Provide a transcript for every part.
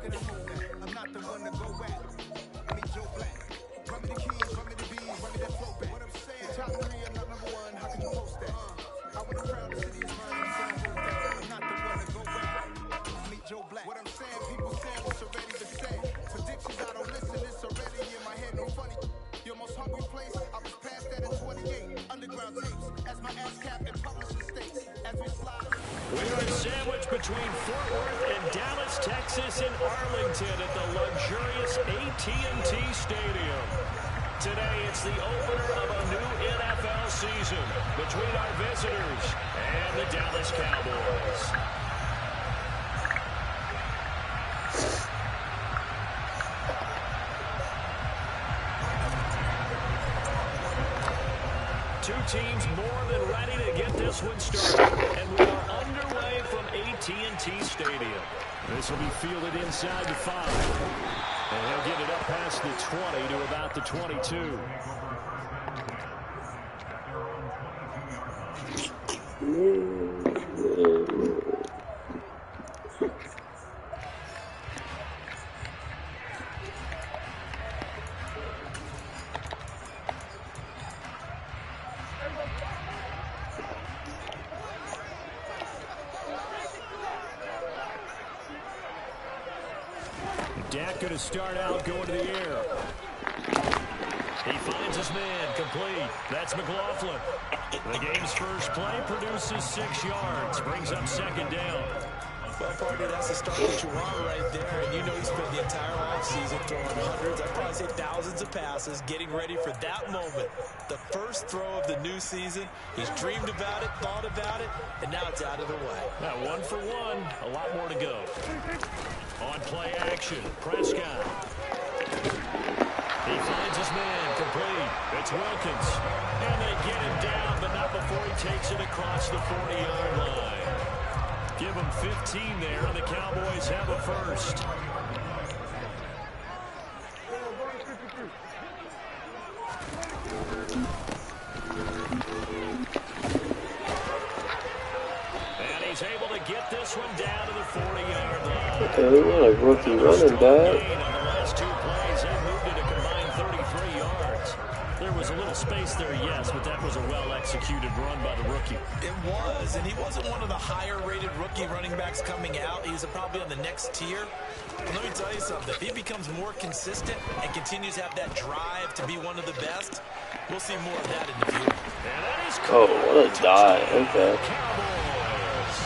I'm not the one to go at. Meet Joe Black. Run me the keys, run me the bees, run me that flow back. What I'm saying, top 3, I'm not number 1. How can you post that? I want to crown the city is mine. You can't hold that. I'm not the one to go at. Meet Joe Black. What I'm saying, people saying what's already been said. Predictions, I don't listen. It's already in my head. No funny. Your most hungry place, I was past that in 28. Underground tapes, as my ass cap and publishing states. As we slide. We are sandwiched between Fort Worth and Dallas, Texas, and Arlington at the luxurious AT&T Stadium. Today, it's the opener of a new NFL season between our visitors and the Dallas Cowboys. Two teams more than ready to get this one started, and we are underway from AT&T Stadium. This will be fielded inside the 5, and he'll get it up past the 20 to about the 22. Dak going to start out going to the air. He finds his man complete. That's McLaughlin. The game's first play produces 6 yards. Brings up second down. Well, partner, that's the start that you want right there. And you know he spent the entire offseason throwing hundreds, I'd probably say thousands of passes, getting ready for that moment. The first throw of the new season. He's dreamed about it, thought about it, and now it's out of the way. Now 1 for 1. A lot more to go. On play action, Prescott. He finds his man complete. It's Wilkins. And they get him down, but not before he takes it across the 40-yard line. Give him 15 there, and the Cowboys have a first. And he's able to get this one down to the 40-yard line. Okay, what a rookie running back. There was a little space there, yes, but that was a well-executed run by the rookie. It was, and he wasn't one of the higher-rated rookie running backs coming out. He's probably on the next tier. But let me tell you something. If he becomes more consistent and continues to have that drive to be one of the best, we'll see more of that in the future. And that is oh, what a dive. Okay. Cowboys.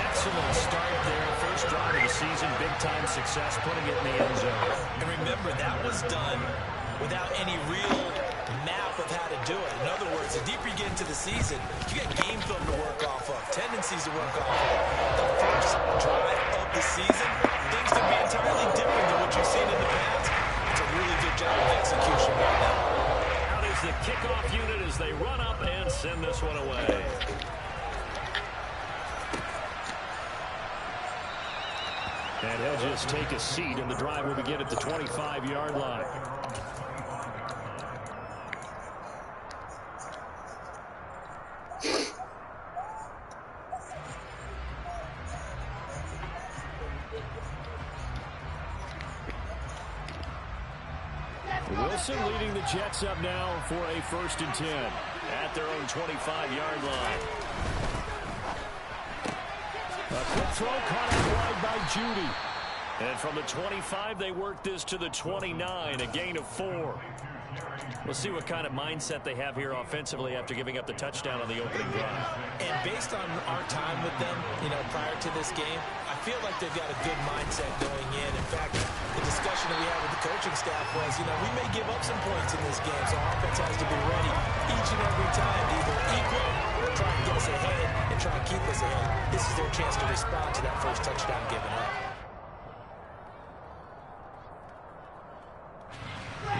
Excellent start there. First drive of the season. Big-time success, putting it in the end zone. And remember, that was done without any real map of how to do it. In other words, the deeper you get into the season, you got game film to work off of, tendencies to work off of. The first drive of the season, things could be entirely different than what you've seen in the past. It's a really good job of execution right now. Out is the kickoff unit as they run up and send this one away. And he'll just take a seat, and the drive will begin at the 25-yard line. Wilson leading the Jets up now for a 1st and 10 at their own 25-yard line. A quick throw caught out wide by Judy. And from the 25, they work this to the 29, a gain of 4. We'll see what kind of mindset they have here offensively after giving up the touchdown on the opening drive. And based on our time with them, prior to this game, I feel like they've got a good mindset going in. In fact, the discussion that we had with the coaching staff was, we may give up some points in this game, so our offense has to be ready each and every time to either equal or try and get us ahead and try and keep us ahead. This is their chance to respond to that first touchdown given up.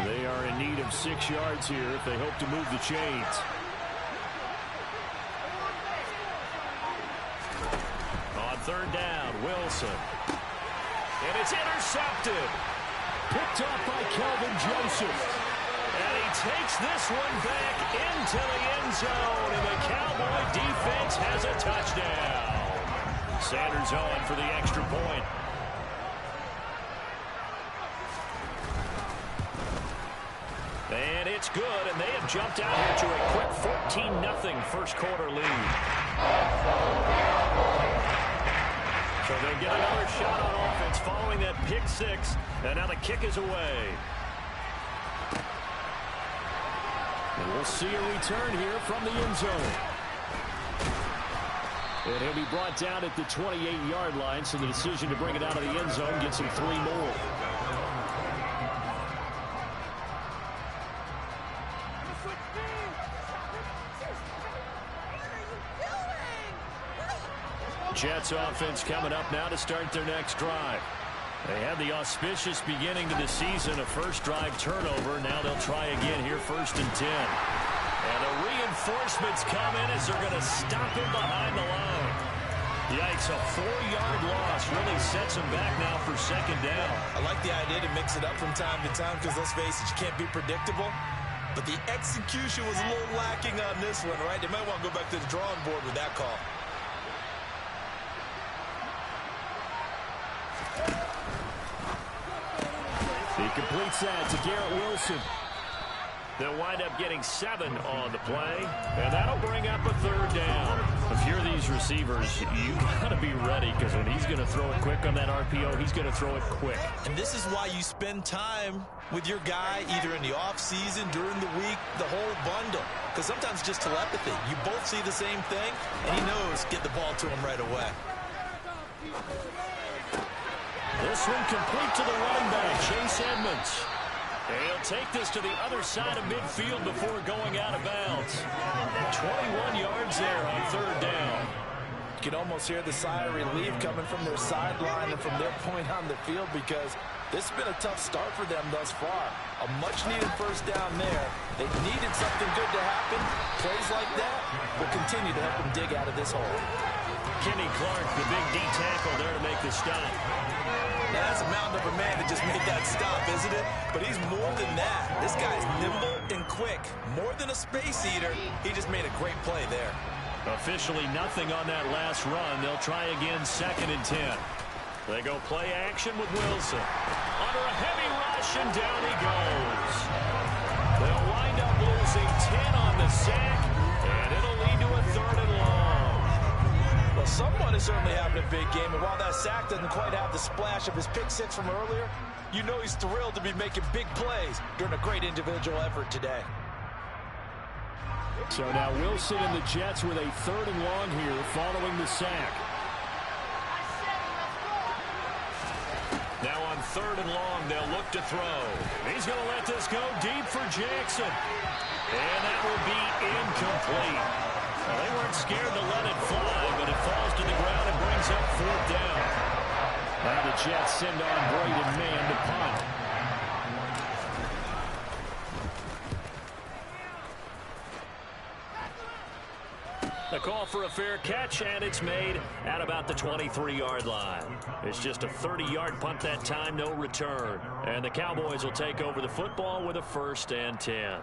They are in need of 6 yards here if they hope to move the chains. On 3rd down, Wilson. And it's intercepted. Picked up by Kelvin Joseph. And he takes this one back into the end zone. And the Cowboy defense has a touchdown. Sanders on for the extra point. And it's good, and they have jumped out here to a quick 14-0 first quarter lead. So they'll get another shot on offense following that pick six, and now the kick is away. And we'll see a return here from the end zone. And he'll be brought down at the 28-yard line, so the decision to bring it out of the end zone gets him 3 more. Jets offense coming up now to start their next drive. They had the auspicious beginning to the season, a first drive turnover. Now they'll try again here, 1st and 10. And the reinforcements come in as they're going to stop him behind the line. Yikes, a 4-yard loss really sets him back now for 2nd down. I like the idea to mix it up from time to time because, let's face it, you can't be predictable. But the execution was a little lacking on this one, right? They might want to go back to the drawing board with that call. He completes that to Garrett Wilson. They'll wind up getting 7 on the play, and that'll bring up a 3rd down. If you're these receivers, you got to be ready because when he's going to throw it quick on that RPO, he's going to throw it quick. And this is why you spend time with your guy either in the offseason, during the week, the whole bundle. Because sometimes just telepathy. You both see the same thing, and he knows get the ball to him right away. This one complete to the running back, Chase Edmonds. He'll take this to the other side of midfield before going out of bounds. 21 yards there on 3rd down. You can almost hear the sigh of relief coming from their sideline and from their point on the field because this has been a tough start for them thus far. A much-needed 1st down there. They needed something good to happen. Plays like that will continue to help them dig out of this hole. Kenny Clark, the big D tackle there to make the stop. Now, that's a mountain of a man that just made that stop, isn't it? But he's more than that. This guy's nimble and quick. More than a space eater, he just made a great play there. Officially nothing on that last run. They'll try again, 2nd and 10. They go play action with Wilson. Under a heavy rush, and down he goes. They'll wind up losing 10 on the sack, and it'll lead to a 3rd and long. Well, someone is certainly having a big game, and while that sack doesn't quite have the splash of his pick six from earlier, you know he's thrilled to be making big plays during a great individual effort today. So now Wilson and the Jets with a 3rd and long here following the sack. Now on 3rd and long, they'll look to throw. He's going to let this go deep for Jackson. And that will be incomplete. Well, they weren't scared to let it fly, but it falls to the ground and brings up 4th down. Now the Jets send on Braden Mann to punt. The call for a fair catch, and it's made at about the 23-yard line. It's just a 30-yard punt that time, no return. And the Cowboys will take over the football with a 1st and 10.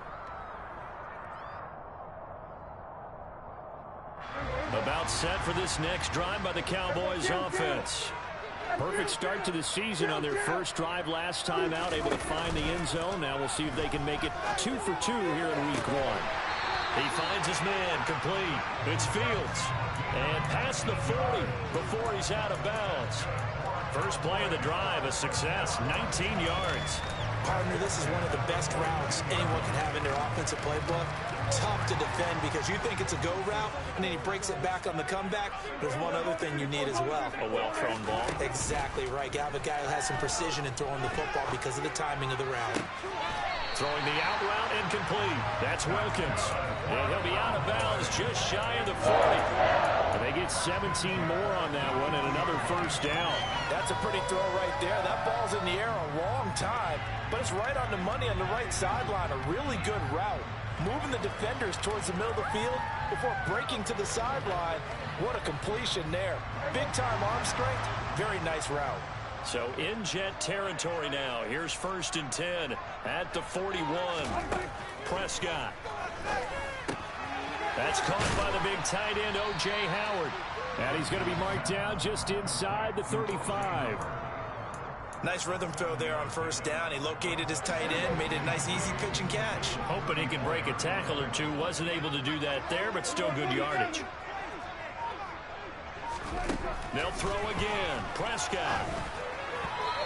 About set for this next drive by the Cowboys offense. Perfect start to the season on their first drive last time out, able to find the end zone. Now we'll see if they can make it 2 for 2 here in week 1. He finds his man, complete. It's Fields. And past the 40 before he's out of bounds. First play of the drive, a success, 19 yards. Partner, this is one of the best routes anyone can have in their offensive playbook. Tough to defend because you think it's a go route, and then he breaks it back on the comeback. There's one other thing you need as well. A well-thrown ball. Exactly right. You have a guy who has some precision in throwing the football because of the timing of the route. Throwing the out route incomplete. That's Wilkins. And he'll be out of bounds just shy of the 40. And they get 17 more on that one and another 1st down. That's a pretty throw right there. That ball's in the air a long time, but it's right on the money on the right sideline. A really good route. Moving the defenders towards the middle of the field before breaking to the sideline. What a completion there. Big-time arm strength. Very nice route. So in Jet territory now. Here's 1st and 10 at the 41. Prescott. That's caught by the big tight end, O.J. Howard. And he's going to be marked down just inside the 35. Nice rhythm throw there on first down. He located his tight end, made it a nice easy pitch and catch. Hoping he could break a tackle or two. Wasn't able to do that there, but still good yardage. They'll throw again. Prescott.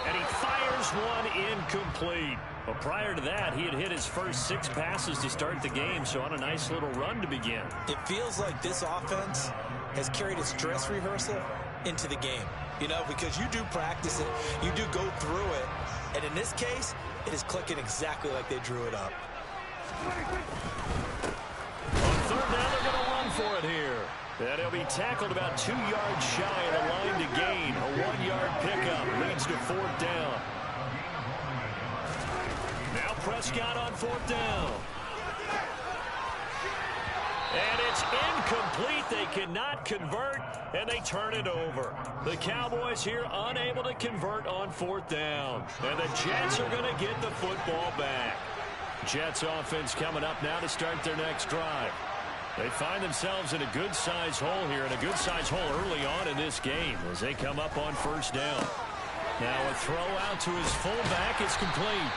And he fires one incomplete. Well, prior to that, he had hit his first 6 passes to start the game, so on a nice little run to begin. It feels like this offense has carried its dress rehearsal into the game. You know, because you do practice it, you do go through it, and in this case, it is clicking exactly like they drew it up. On third down, they're going to run for it here. And he'll be tackled about 2 yards shy of the line to gain. A 1-yard pickup leads to 4th down. Now Prescott on 4th down. And it's incomplete. They cannot convert, and they turn it over. The Cowboys here unable to convert on 4th down. And the Jets are going to get the football back. Jets offense coming up now to start their next drive. They find themselves in a good-sized hole here, and a good-sized hole early on in this game as they come up on 1st down. Now a throw out to his fullback is complete.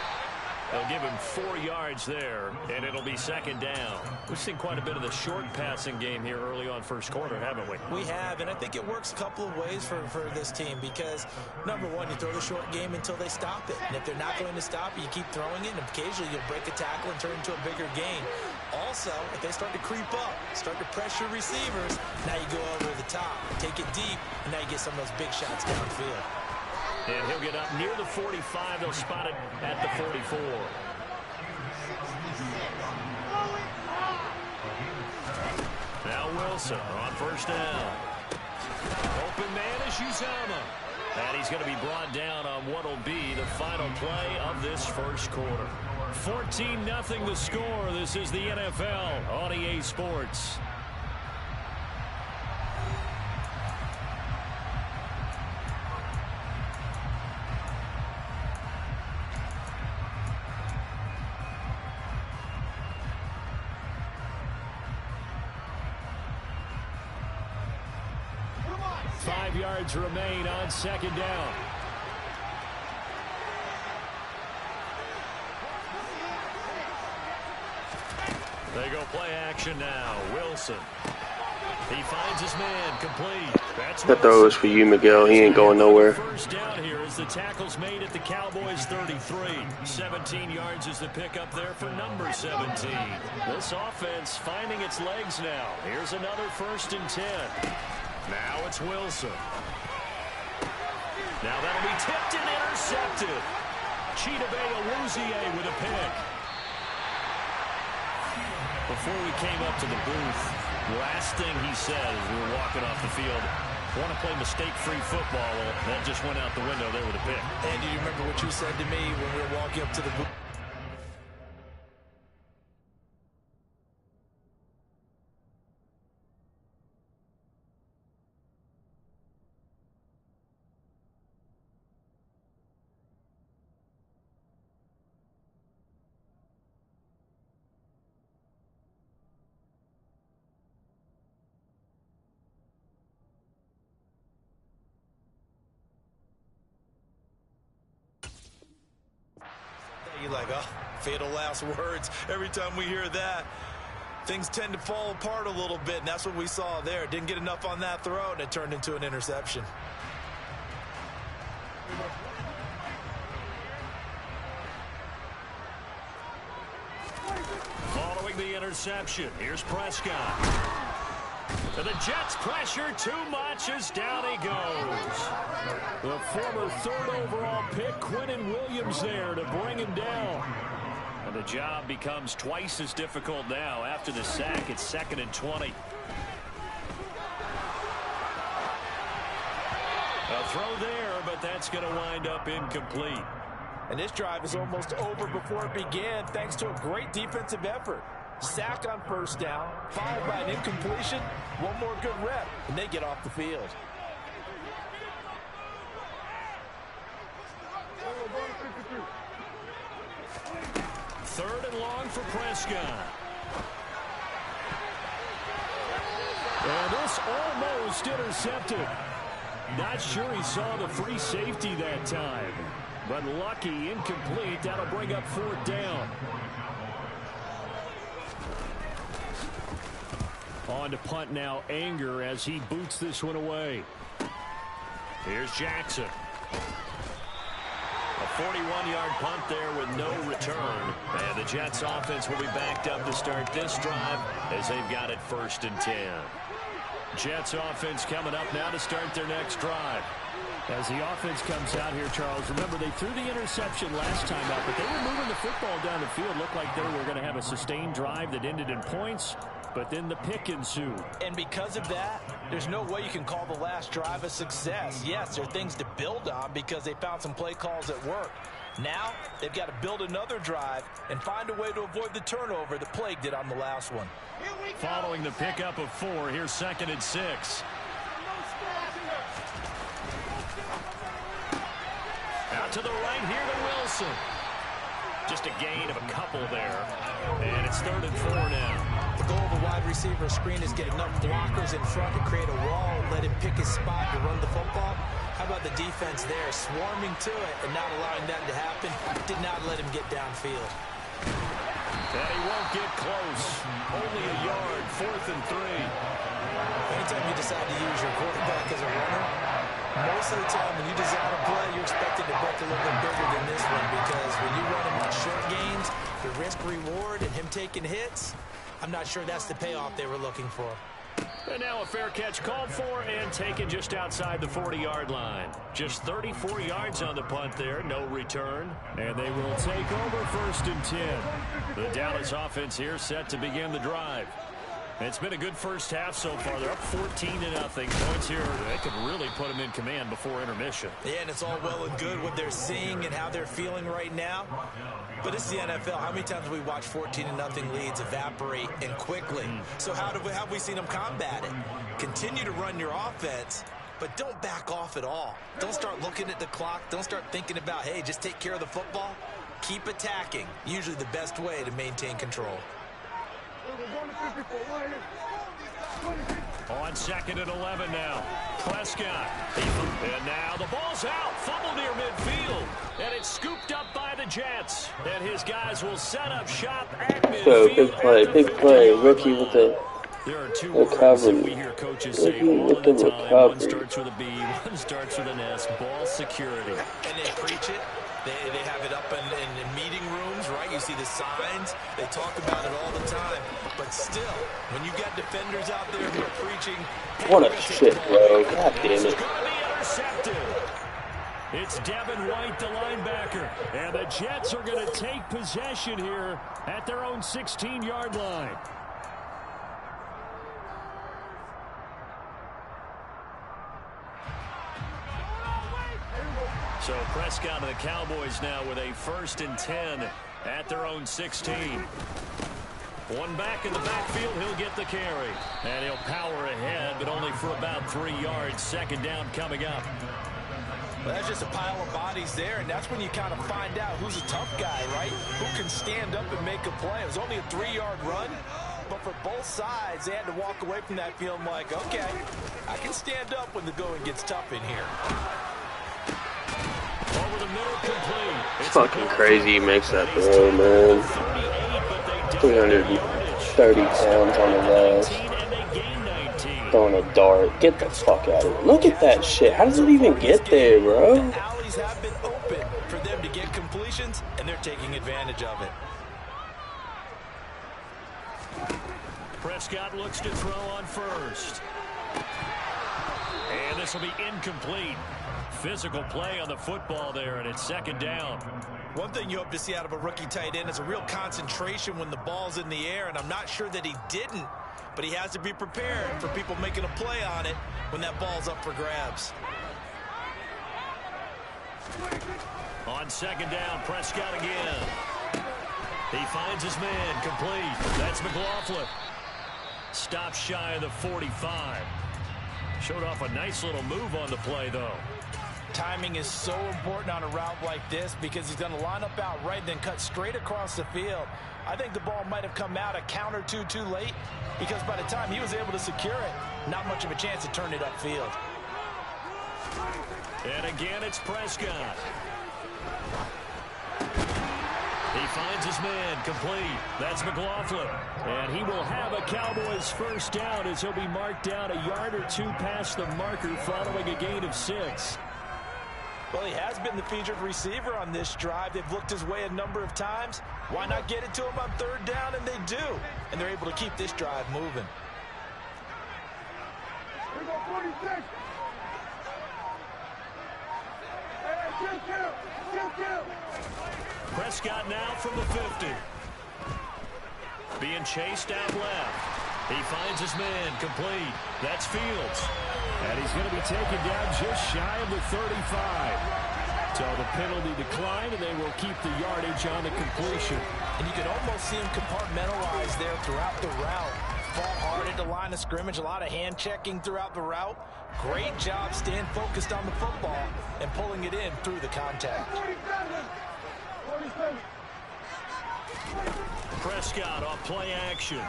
They'll give him 4 yards there, and it'll be 2nd down. We've seen quite a bit of the short passing game here early on first quarter, haven't we? We have, and I think it works a couple of ways for this team because, number one, you throw the short game until they stop it. And if they're not going to stop it, you keep throwing it, and occasionally you'll break a tackle and turn it into a bigger gain. Also, if they start to creep up, start to pressure receivers, now you go over the top, take it deep, and now you get some of those big shots downfield. And he'll get up near the 45. They'll spot it at the 44. Now Wilson on 1st down. Open man is Uzama. And he's going to be brought down on what will be the final play of this first quarter. 14-0 the score. This is the NFL on EA Sports. Yards remain on 2nd down. They go play action now. Wilson. He finds his man complete. That's that throw is for you, Miguel. He ain't going nowhere. 1st down here as the tackle's made at the Cowboys 33. 17 yards is the pickup there for number 17. This offense finding its legs now. Here's another 1st and 10. Now it's Wilson. Now that'll be tipped and intercepted. Chidobe Awuzie with a pick. Before we came up to the booth, last thing he said as we were walking off the field, I want to play mistake-free football. Well, that just went out the window there with a pick. And do you remember what you said to me when we were walking up to the booth? You're like, oh, fatal last words. Every time we hear that, things tend to fall apart a little bit, and that's what we saw there. Didn't get enough on that throw, and it turned into an interception. Following the interception, here's Prescott. And the Jets pressure too much as down he goes. The former 3rd overall pick, Quinnen Williams, there to bring him down. And the job becomes twice as difficult now after the sack. It's 2nd and 20. A throw there, but that's going to wind up incomplete. And this drive is almost over before it began thanks to a great defensive effort. Sack on 1st down, followed by an incompletion, one more good rep, and they get off the field. Third and long for Prescott. And this almost intercepted. Not sure he saw the free safety that time. But lucky, incomplete. That'll bring up 4th down. On to punt now, Anger, as he boots this one away. Here's Jackson. A 41-yard punt there with no return. And the Jets offense will be backed up to start this drive as they've got it 1st and 10. Jets offense coming up now to start their next drive. As the offense comes out here, Charles, remember they threw the interception last time out, but they were moving the football down the field. Looked like they were going to have a sustained drive that ended in points, but then the pick ensued. And because of that, there's no way you can call the last drive a success. Yes, there are things to build on because they found some play calls that worked. Now, they've got to build another drive and find a way to avoid the turnover that plagued it on the last one. Following the pickup of 4, here's 2nd and 6. Out to the right here to Wilson. Just a gain of a couple there. And it's 3rd and 4 now. The goal of a wide receiver screen is get enough blockers in front to create a wall, let him pick his spot to run the football. How about the defense there, swarming to it and not allowing that to happen? Did not let him get downfield. And he won't get close. Only a yard, 4th and 3. Anytime you decide to use your quarterback as a runner, most of the time when you design a play, you're expected to break a little bit bigger than this one, because when you run him on short gains, the risk-reward and him taking hits, I'm not sure that's the payoff they were looking for. And now a fair catch called for and taken just outside the 40-yard line. Just 34 yards on the punt there, no return. And they will take over 1st and 10. The Dallas offense here set to begin the drive. It's been a good first half so far. They're up 14-0. Points here, they could really put them in command before intermission. Yeah, and it's all well and good what they're seeing and how they're feeling right now. But it's the NFL. How many times have we watched 14-0 leads evaporate and quickly? So how have we seen them combat it? Continue to run your offense, but don't back off at all. Don't start looking at the clock. Don't start thinking about, hey, just take care of the football. Keep attacking. Usually the best way to maintain control. On 2nd and 11 now. Prescott. And now the ball's out. Fumble near midfield. And it's scooped up by the Jets. And his guys will set up shop at midfield. So, big play. Rookie with the there are 2 words that we hear coaches say all the time. One starts with a B, one starts with an S. Ball security. And they preach it. They have it up in meeting rooms, right? You see the signs. They talk about it all the time. But still, when you got defenders out there who are preaching, hey, what a shit, bro. God damn it. This is going to be intercepted. It's Devin White, the linebacker. And the Jets are going to take possession here at their own 16-yard line. So Prescott and the Cowboys now with a 1st and 10 at their own 16. One back in the backfield, he'll get the carry. And he'll power ahead, but only for about 3 yards. 2nd down coming up. Well, that's just a pile of bodies there, and that's when you kind of find out who's a tough guy, right? Who can stand up and make a play. It was only a 3-yard run, but for both sides, they had to walk away from that feeling like, okay, I can stand up when the going gets tough in here. Over the middle, complete. It's fucking crazy he makes that throw, man. 330 pounds on his ass. Throwing a dart. Get the fuck out of here. Look at that shit. How does it even get there, bro? Alleys have been open for them to get completions, and they're taking advantage of it. Prescott looks to throw on 1st. And this will be incomplete. Physical play on the football there, and it's 2nd down. One thing you hope to see out of a rookie tight end is a real concentration when the ball's in the air, and I'm not sure that he didn't, but he has to be prepared for people making a play on it when that ball's up for grabs. On 2nd down, Prescott again. He finds his man, complete. That's McLaughlin. Stops shy of the 45. Showed off a nice little move on the play, though. Timing is so important on a route like this because he's going to line up out right, then cut straight across the field. I think the ball might have come out a count or two too late because by the time he was able to secure it, not much of a chance to turn it upfield. And again, it's Prescott. He finds his man, complete. That's McLaughlin. And he will have a Cowboys first down as he'll be marked down a yard or two past the marker following a gain of 6. Well, he has been the featured receiver on this drive. They've looked his way a number of times. Why not get it to him on 3rd down? And they do. And they're able to keep this drive moving. Here go 46. Kill. Prescott now from the 50. Being chased out left. He finds his man, complete. That's Fields. And he's going to be taken down just shy of the 35. So the penalty declined, and they will keep the yardage on the completion. And you can almost see him compartmentalize there throughout the route. Fought hard at the line of scrimmage, a lot of hand checking throughout the route. Great job staying focused on the football and pulling it in through the contact. 47. Prescott off play action.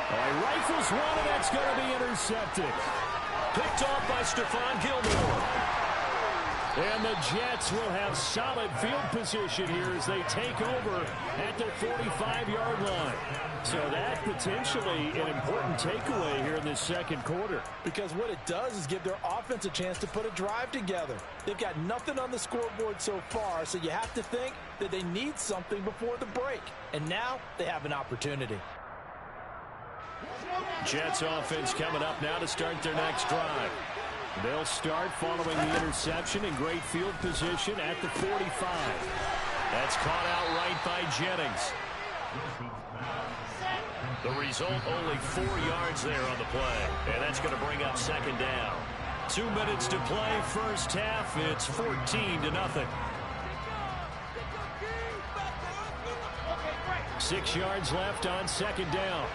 He rifles one, and that's going to be intercepted. Picked off by Stephon Gilmore. And the Jets will have solid field position here as they take over at their 45-yard line. So that potentially an important takeaway here in this second quarter. Because what it does is give their offense a chance to put a drive together. They've got nothing on the scoreboard so far, so you have to think that they need something before the break. And now they have an opportunity. Jets offense coming up now to start their next drive. They'll start following the interception in great field position at the 45. That's caught out right by Jennings. The result, only 4 yards there on the play. And that's going to bring up 2nd down. 2 minutes to play, first half. It's 14-0. 6 yards left on 2nd down.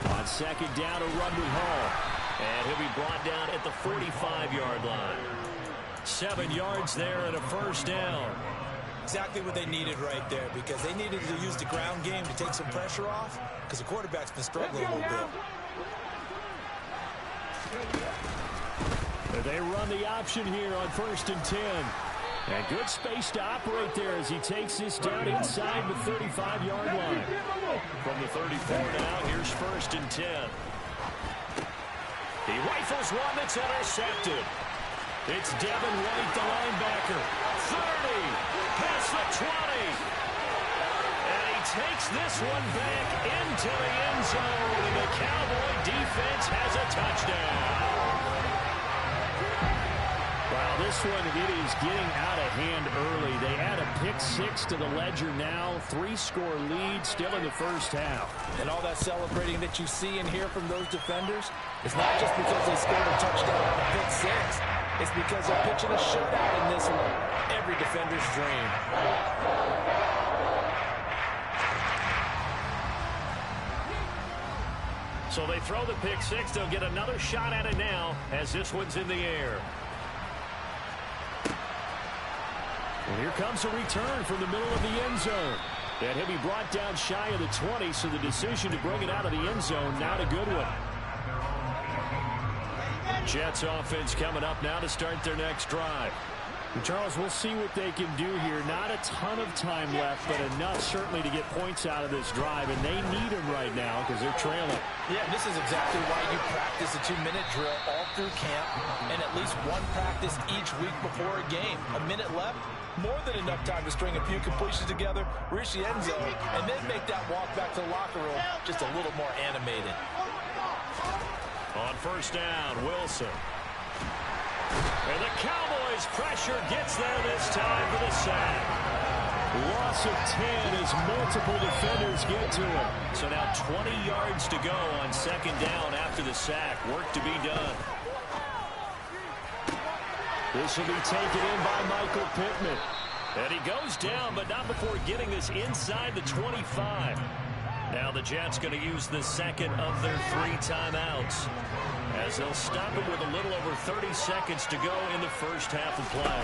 On 2nd down, a run with Hall. And he'll be brought down at the 45-yard line. 7 yards there and a first down. Exactly what they needed right there, because they needed to use the ground game to take some pressure off, because the quarterback's been struggling a little bit. They run the option here on 1st and 10. And good space to operate there as he takes this down inside the 35-yard line. From the 34 now, here's 1st and 10. He rifles one that's intercepted. It's Devin White, the linebacker. 30, past the 20. And he takes this one back into the end zone. And the Cowboy defense has a touchdown. Wow, this one, it is getting out of hand early. They add a pick 6 to the ledger now. 3-score lead still in the first half. And all that celebrating that you see and hear from those defenders, it's not just because they scored a touchdown on a pick 6. It's because they're pitching a shutout in this one. Every defender's dream. So they throw the pick 6. They'll get another shot at it now as this one's in the air. And here comes a return from the middle of the end zone. And he'll be brought down shy of the 20, so the decision to bring it out of the end zone, not a good one. Jets offense coming up now to start their next drive. And Charles, we'll see what they can do here. Not a ton of time left, but enough certainly to get points out of this drive, and they need them right now because they're trailing. Yeah, this is exactly why you practice a 2-minute drill all through camp and at least one practice each week before a game. A minute left, more than enough time to string a few completions together, reach the end zone, and then make that walk back to the locker room just a little more animated. On 1st down, Wilson. And the Cowboys' pressure gets there this time for the sack. Loss of 10 as multiple defenders get to him. So now 20 yards to go on 2nd down after the sack. Work to be done. This will be taken in by Michael Pittman. And he goes down, but not before getting this inside the 25. Now the Jets going to use the second of their 3 timeouts, as they'll stop it with a little over 30 seconds to go in the first half of play.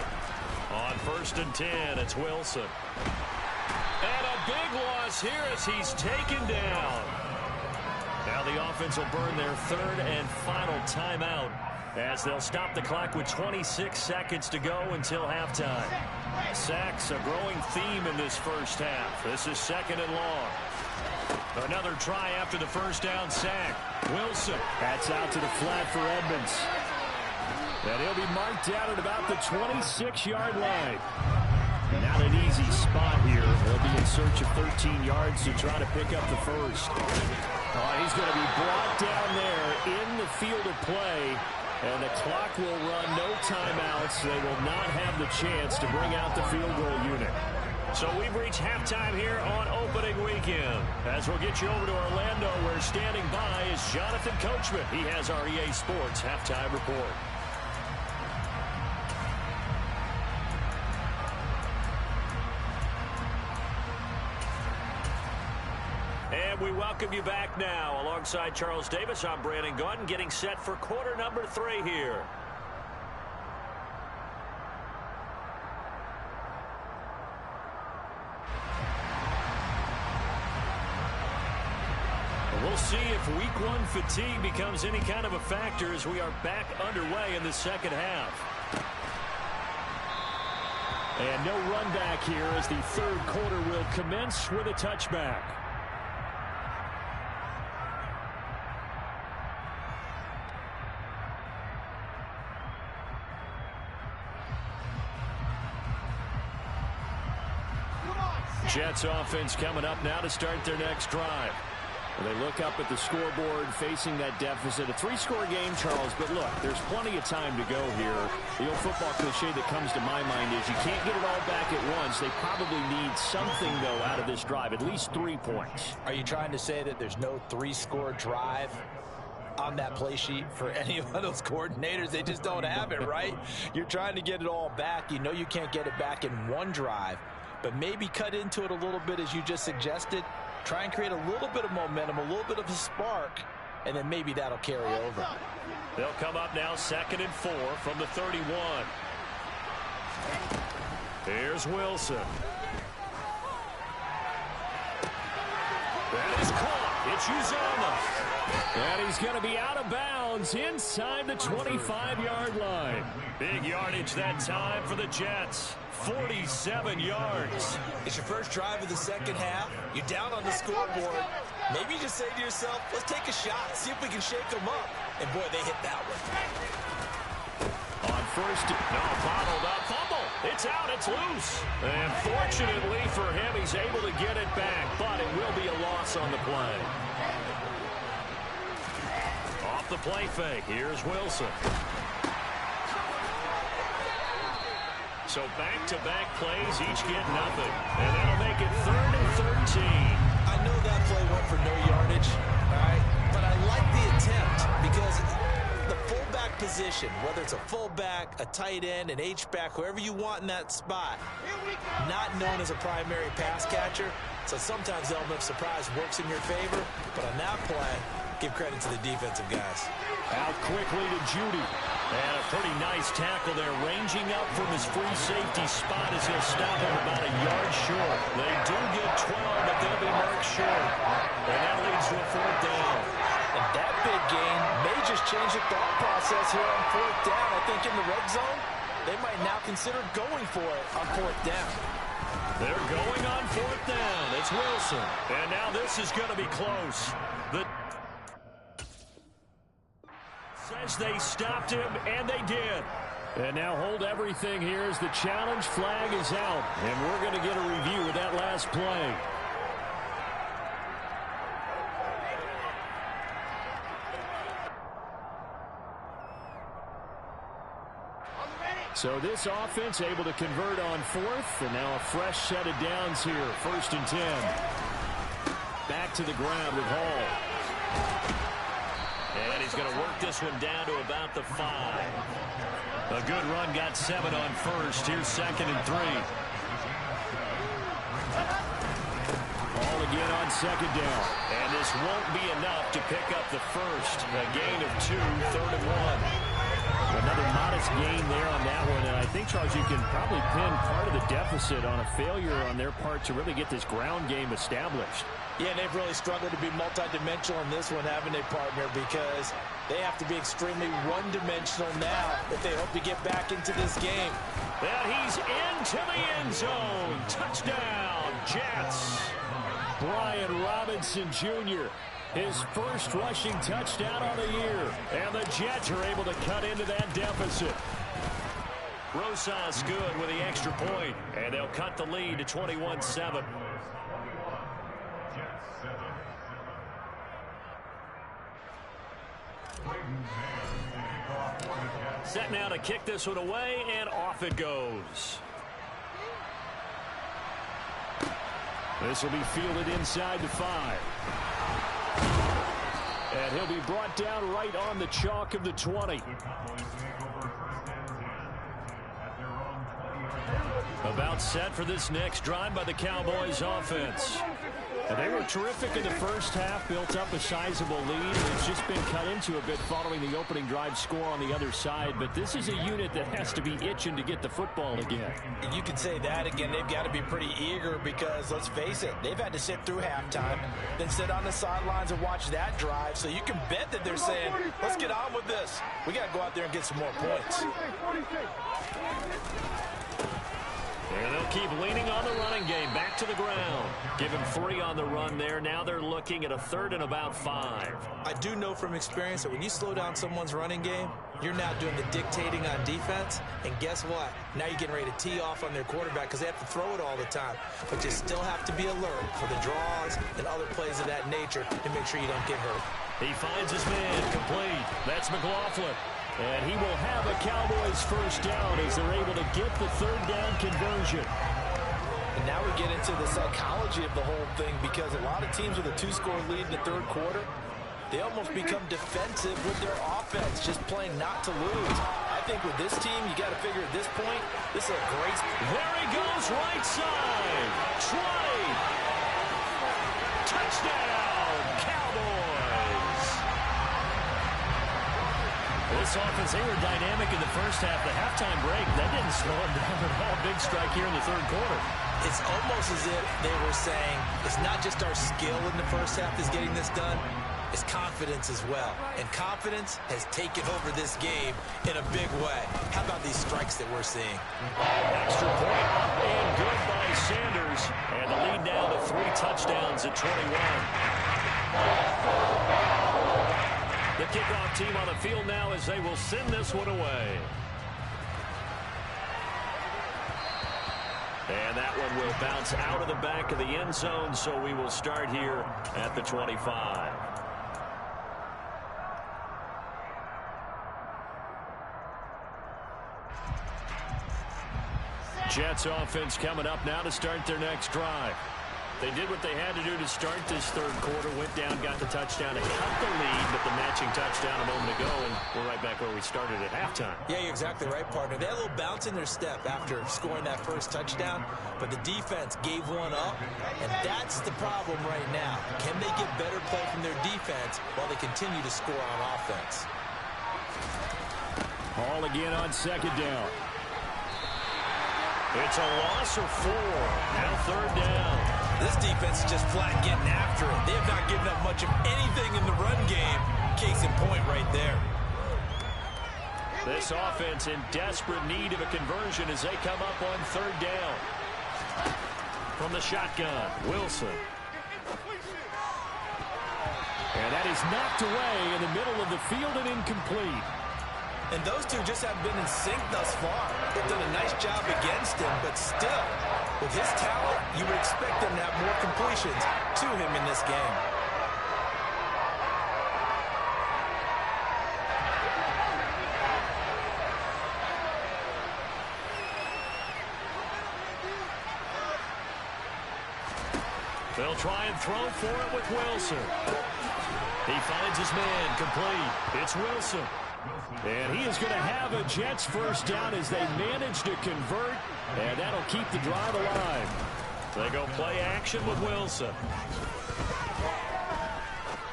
On 1st and 10, it's Wilson. And a big loss here as he's taken down. Now the offense will burn their 3rd and final timeout as they'll stop the clock with 26 seconds to go until halftime. Sacks a growing theme in this first half. This is 2nd and long. Another try after the first down sack. Wilson. That's out to the flat for Edmonds. And he'll be marked down at about the 26-yard line. Not an easy spot here. They'll be in search of 13 yards to try to pick up the first. Oh, he's going to be brought down there in the field of play. And the clock will run, no timeouts. They will not have the chance to bring out the field goal unit. So we've reached halftime here on opening weekend. As we'll get you over to Orlando, where standing by is Jonathan Coachman. He has our EA Sports halftime report. And we welcome you back now. Alongside Charles Davis, I'm Brandon Gaudin, getting set for quarter number 3 here. We'll see if week 1 fatigue becomes any kind of a factor as we are back underway in the second half. And no run back here as the third quarter will commence with a touchback. Jets offense coming up now to start their next drive. They look up at the scoreboard facing that deficit. A 3-score game, Charles, but look, there's plenty of time to go here. The old football cliche that comes to my mind is you can't get it all back at once. They probably need something, though, out of this drive, at least 3 points. Are you trying to say that there's no 3-score drive on that play sheet for any of those coordinators? They just don't have it, right? You're trying to get it all back. You know you can't get it back in one drive, but maybe cut into it a little bit as you just suggested. Try and create a little bit of momentum, a little bit of a spark, and then maybe that'll carry over. They'll come up now 2nd and 4 from the 31. Here's Wilson. That is caught. It's Uzomah. And he's going to be out of bounds inside the 25-yard line. Big yardage that time for the Jets. 47 yards. It's your first drive of the second half. You're down on the scoreboard. Maybe you just say to yourself, let's take a shot, see if we can shake them up. And boy, they hit that one. On first, no, bottled up, fumble. It's out, it's loose. And fortunately for him, he's able to get it back, but it will be a loss on the play. Off the play fake, here's Wilson. So back-to-back plays, each get nothing. And that'll make it 3rd and 13. I know that play went for no yardage, all right? But I like the attempt because the fullback position, whether it's a fullback, a tight end, an H-back, whoever you want in that spot, not known as a primary pass catcher. So sometimes the element of surprise works in your favor. But on that play, give credit to the defensive guys. Out quickly to Judy. And a pretty nice tackle there, ranging up from his free safety spot as he'll stop him about a yard short. They do get 12, but they'll be marked short. And that leads to a 4th down. And that big gain may just change the thought process here on 4th down. I think in the red zone, they might now consider going for it on 4th down. They're going on 4th down. It's Wilson. And now this is going to be close. The says they stopped him, and they did. And now hold everything here as the challenge flag is out. And we're going to get a review of that last play. So this offense able to convert on 4th, and now a fresh set of downs here. 1st and 10. Back to the ground with Hall. And he's going to work this one down to about the 5. A good run, got 7 on 1st. Here's 2nd and 3. All again on 2nd down. And this won't be enough to pick up the first. A gain of 2, 3rd and 1. Another modest gain there on that one. And I think, Charles, you can probably pin part of the deficit on a failure on their part to really get this ground game established. Yeah, they've really struggled to be multidimensional in this one, haven't they, partner? Because They have to be extremely one-dimensional now if they hope to get back into this game. And he's into the end zone. Touchdown, Jets. Brian Robinson Jr., his first rushing touchdown on the year. And the Jets are able to cut into that deficit. Rosas good with the extra point, and they'll cut the lead to 21-7. Set now to kick this one away, and off it goes. This will be fielded inside the 5. And he'll be brought down right on the chalk of the 20. About set for this next drive by the Cowboys offense. And they were terrific in the first half, built up a sizable lead. It's just been cut into a bit following the opening drive score on the other side. But this is a unit that has to be itching to get the football again. You can say that again. They've got to be pretty eager because, let's face it, they've had to sit through halftime, then sit on the sidelines and watch that drive. So you can bet that they're saying, let's get on with this. We got to go out there and get some more points. And they'll keep leaning on the running game. Back to the ground. Give him 3 on the run there. Now they're looking at a 3rd and about 5. I do know from experience that when you slow down someone's running game, you're now doing the dictating on defense. And guess what? Now you're getting ready to tee off on their quarterback because they have to throw it all the time. But you still have to be alert for the draws and other plays of that nature to make sure you don't get hurt. He finds his man complete. That's McLaughlin. And he will have a Cowboys first down as they're able to get the 3rd down conversion. And now we get into the psychology of the whole thing because a lot of teams with a 2-score lead in the 3rd quarter, they almost become defensive with their offense, just playing not to lose. I think with this team, you got to figure at this point, this is a great... There he goes, right side. 20. Touchdown, Cowboys. This offense, they were dynamic in the first half. The halftime break, that didn't slow them down at all. Big strike here in the 3rd quarter. It's almost as if they were saying, it's not just our skill in the first half that's getting this done, it's confidence as well. And confidence has taken over this game in a big way. How about these strikes that we're seeing? Extra point up and good by Sanders. And the lead now to 3 touchdowns at 21. The kickoff team on the field now as they will send this one away. And that one will bounce out of the back of the end zone, so we will start here at the 25. Jets offense coming up now to start their next drive. They did what they had to do to start this 3rd quarter, went down, got the touchdown to cut the lead, but the matching touchdown a moment ago, and we're right back where we started at halftime. Yeah, you're exactly right, partner. They had a little bounce in their step after scoring that first touchdown, but the defense gave one up, and that's the problem right now. Can they get better play from their defense while they continue to score on offense? Hall again on 2nd down. It's a loss of 4. Now 3rd down. This defense is just flat getting after it. They have not given up much of anything in the run game. Case in point right there. This offense in desperate need of a conversion as they come up on 3rd down. From the shotgun, Wilson. And that is knocked away in the middle of the field and incomplete. And those two just haven't been in sync thus far. They've done a nice job against him, but still, with his talent, you would expect them to have more completions to him in this game. They'll try and throw for it with Wilson. He finds his man complete. It's Wilson. And he is going to have a Jets first down as they manage to convert, and that'll keep the drive alive. They go play action with Wilson.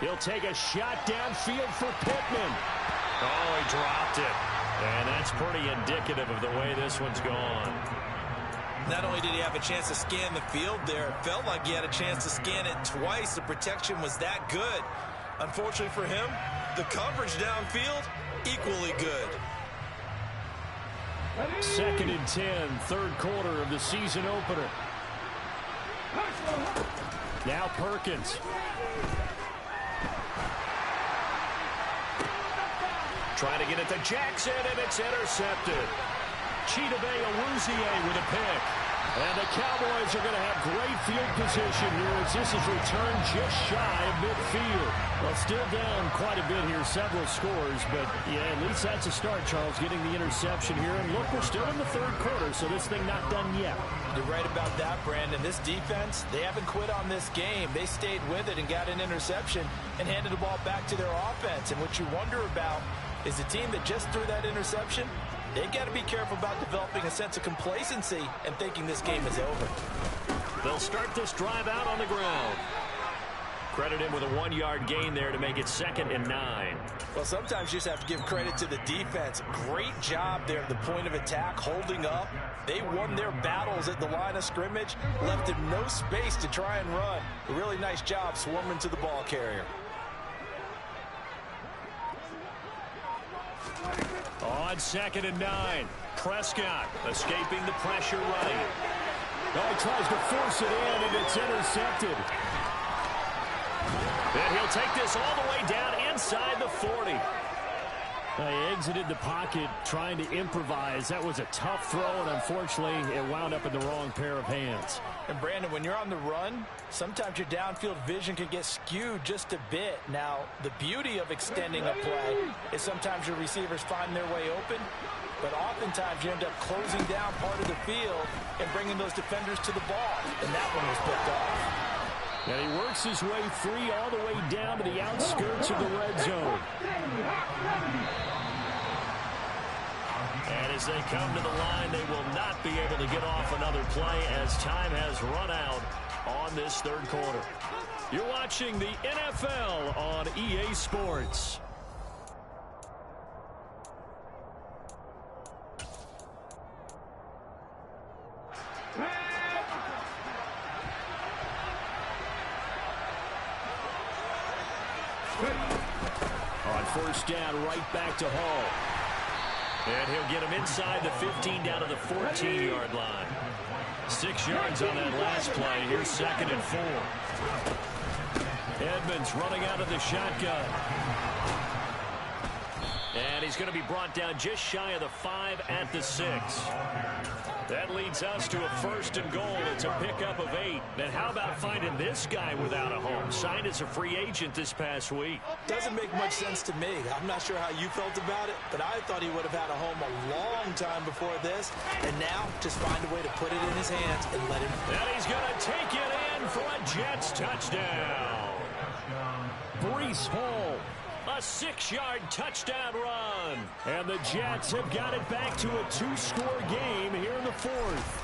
He'll take a shot downfield for Pittman. Oh, he dropped it. And that's pretty indicative of the way this one's gone. Not only did he have a chance to scan the field there, it felt like he had a chance to scan it twice. The protection was that good. Unfortunately for him, the coverage downfield, equally good. 2nd and 10, third quarter of the season opener. Now Perkins. Trying to get it to Jackson, and it's intercepted. Chidobe Awuzie with a pick. And the Cowboys are going to have great field position here as this is returned just shy of midfield. Well, still down quite a bit here, several scores, but yeah, at least that's a start, Charles, getting the interception here. And look, we're still in the third quarter, so this thing not done yet. You're right about that, Brandon. This defense, they haven't quit on this game. They stayed with it and got an interception and handed the ball back to their offense. And what you wonder about is the team that just threw that interception, they got to be careful about developing a sense of complacency and thinking this game is over. They'll start this drive out on the ground. Credit him with a 1-yard gain there to make it 2nd and 9. Well, sometimes you just have to give credit to the defense. Great job there at the point of attack, holding up. They won their battles at the line of scrimmage, left them no space to try and run. A really nice job swarming to the ball carrier. On 2nd and 9, Prescott escaping the pressure right. Oh, he tries to force it in, and it's intercepted. And he'll take this all the way down inside the 40. He exited the pocket trying to improvise. That was a tough throw, and unfortunately, it wound up in the wrong pair of hands. And, Brandon, when you're on the run, sometimes your downfield vision can get skewed just a bit. Now, the beauty of extending a play is sometimes your receivers find their way open, but oftentimes you end up closing down part of the field and bringing those defenders to the ball, and that one was picked off. And he works his way free all the way down to the outskirts of the red zone. And as they come to the line, they will not be able to get off another play as time has run out on this third quarter. You're watching the NFL on EA Sports. On first down, right back to Hall. And he'll get him inside the 15 down to the 14-yard line. 6 yards on that last play. Here's 2nd and 4. Edmonds running out of the shotgun. And he's going to be brought down just shy of the 5 at the 6. That leads us to a 1st and goal. It's a pickup of 8. And how about finding this guy without a home? Signed as a free agent this past week. Doesn't make much sense to me. I'm not sure how you felt about it, but I thought he would have had a home a long time before this. And now, just find a way to put it in his hands and let him. And he's going to take it in for a Jets touchdown. Breece Hall. A 6-yard touchdown run. And the Jets have got it back to a 2-score game here in the 4th.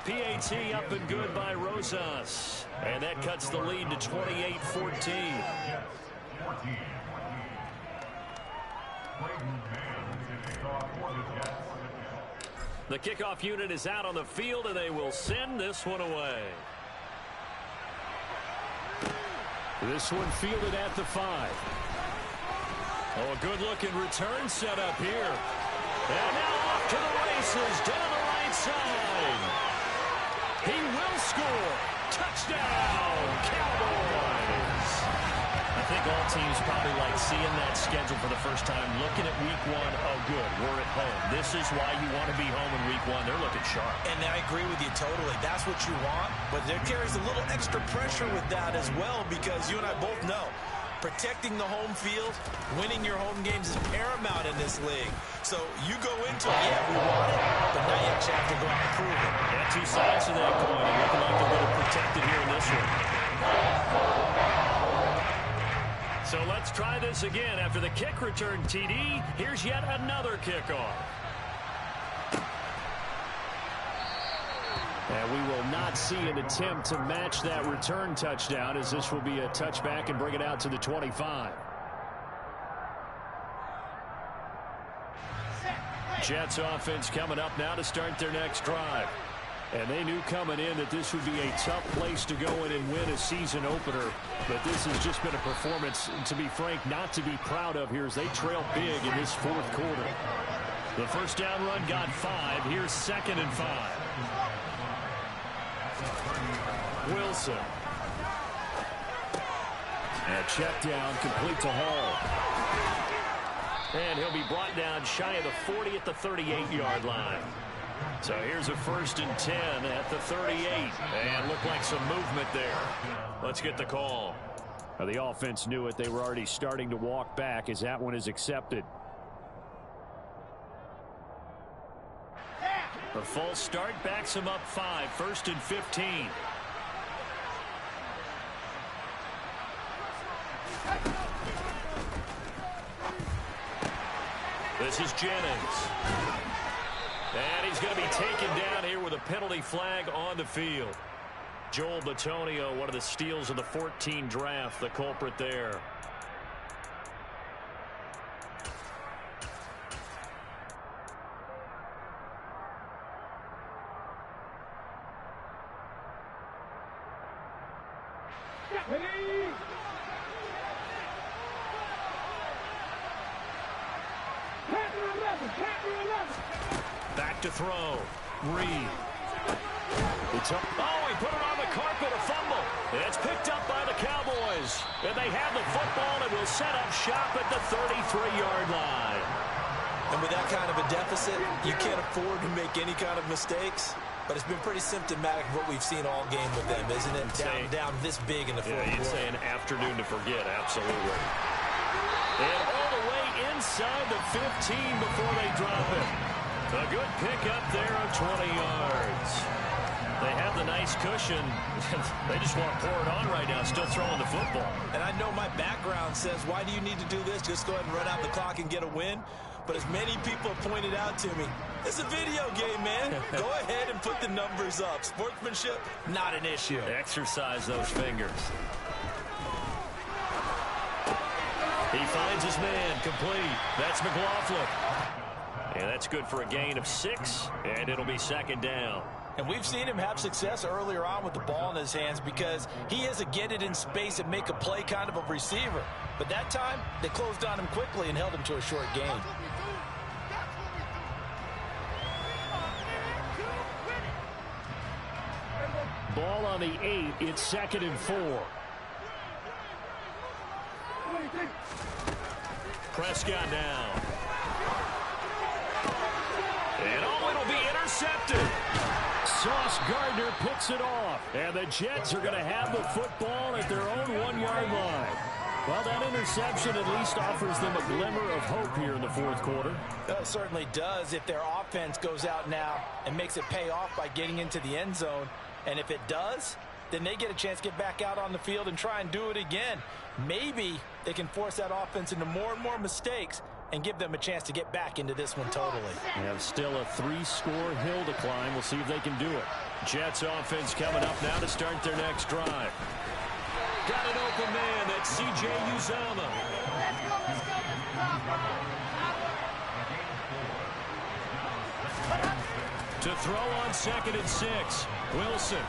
PAT up and good by Rosas. And that cuts the lead to 28-14. The kickoff unit is out on the field, and they will send this one away. This one fielded at the 5. Oh, a good-looking return set up here. And now off to the races down the right side. He will score. Touchdown, Cowboys. I think all teams probably like seeing that schedule for the first time, looking at week 1. Oh, good, we're at home. This is why you want to be home in week 1. They're looking sharp. And I agree with you totally. That's what you want. But there carries a little extra pressure with that as well, because you and I both know protecting the home field, winning your home games is paramount in this league. So you go into it, yeah, we want it, but now you actually have to go out and prove it. Yeah, 2 sides to that coin. Looking like they're going to protect it here in this one. So let's try this again. After the kick return TD, here's yet another kickoff. And we will not see an attempt to match that return touchdown, as this will be a touchback and bring it out to the 25. Jets offense coming up now to start their next drive. And they knew coming in that this would be a tough place to go in and win a season opener. But this has just been a performance, to be frank, not to be proud of here as they trail big in this fourth quarter. The first down run got 5. Here's 2nd and 5. Wilson. And check down, complete to Hall. And he'll be brought down shy of the 40 at the 38-yard line. So here's a 1st and 10 at the 38. And looked like some movement there. Let's get the call. Now, the offense knew it. They were already starting to walk back as that one is accepted. A false start backs him up 5. 1st and 15. This is Jennings. And he's going to be taken down here with a penalty flag on the field. Joel Bitonio, one of the steals of the 14 draft, the culprit there. Back to throw. Reed. Oh, he put it on the carpet, a fumble. It's picked up by the Cowboys. And they have the football and will set up shop at the 33-yard line. And with that kind of a deficit, you can't afford to make any kind of mistakes. But it's been pretty symptomatic of what we've seen all game with them, isn't it? Down this big in the fourth quarter. You'd say an afternoon to forget, absolutely. And all the way inside the 15 before they drop it. A good pickup there of 20 yards. They have the nice cushion. They just want to pour it on right now, still throwing the football. And I know my background says, why do you need to do this? Just go ahead and run out the clock and get a win. But as many people have pointed out to me, it's a video game, man. Go ahead and put the numbers up. Sportsmanship, not an issue. Exercise those fingers. He finds his man, complete. That's McLaughlin. And that's good for a gain of 6, and it'll be 2nd down. And we've seen him have success earlier on with the ball in his hands because he is a get it in space and make a play kind of a receiver. But that time, they closed on him quickly and held him to a short gain. Ball on the 8. It's 2nd and 4. Prescott down. And it'll be intercepted. Sauce Gardner picks it off. And the Jets are going to have the football at their own 1-yard line. Well, that interception at least offers them a glimmer of hope here in the fourth quarter. That certainly does if their offense goes out now and makes it pay off by getting into the end zone. And if it does, then they get a chance to get back out on the field and try and do it again. Maybe they can force that offense into more and more mistakes and give them a chance to get back into this one totally. They have still a 3-score hill to climb. We'll see if they can do it. Jets offense coming up now to start their next drive. Got an open man. That's C.J. Uzomah. To throw on 2nd and 6. Wilson.